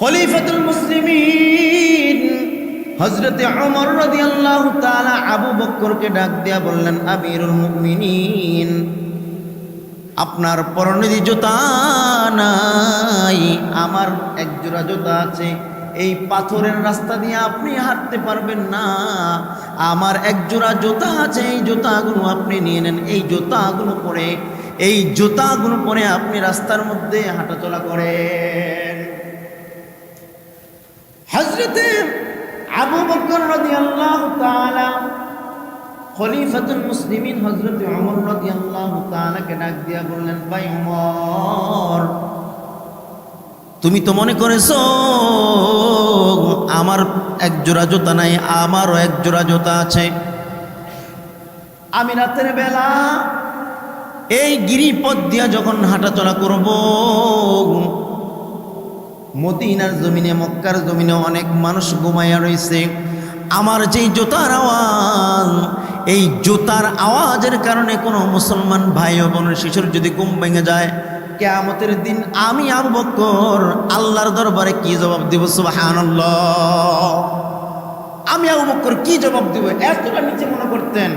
খলিফাতুল মুসলিমিন হযরতে ওমর রাদিয়াল্লাহু তাআলা আবু বকরকে ডাক দিয়া বললেন, আমিরুল মুমিনিন, আপনার পরনে জুতা নাই, আমার এক জোড়া জুতা আছে। এই পাথরের রাস্তা দিয়ে আপনি হাঁটতে পারবেন না, আমার এক জোড়া জুতা আছে, এই জুতাগুলো আপনি নিয়ে নেন। এই জুতাগুলো পরে আপনি রাস্তার মধ্যে হাঁটাচলা করেন। হযরতে আবু বকর রাদিয়াল্লাহু তাআলা খলিফাতুল মুসলিমিন হযরতে ওমর রাদিয়াল্লাহু তাআলাকে ডাক দিয়া বললেন, ভাই ওমর, তুমি তো মনে করেছো আমার এক জোড়া জুতা নাই, আমারও এক জোড়া জুতা আছে। আমি রাতের বেলা এই গিরিপথ দিয়া যখন হাঁটাচলা করব, মদিনার জমিনে, মক্কার জমিনে অনেক মানুষ ঘুমাইয়া রয়েছে। আমার যেই জুতার আওয়াজ, এই জুতার আওয়াজের কারণে কোনো মুসলমান ভাই ও বোনের শিশুর যদি ঘুম ভেঙে যায়, কিয়ামতের দিন আমি আবু বকর আল্লাহর দরবারে কি জবাব দিব? সুবহানাল্লাহ, আমি আবু বকর কি জবাব দিব? এতটা নিচে মনে করতেন।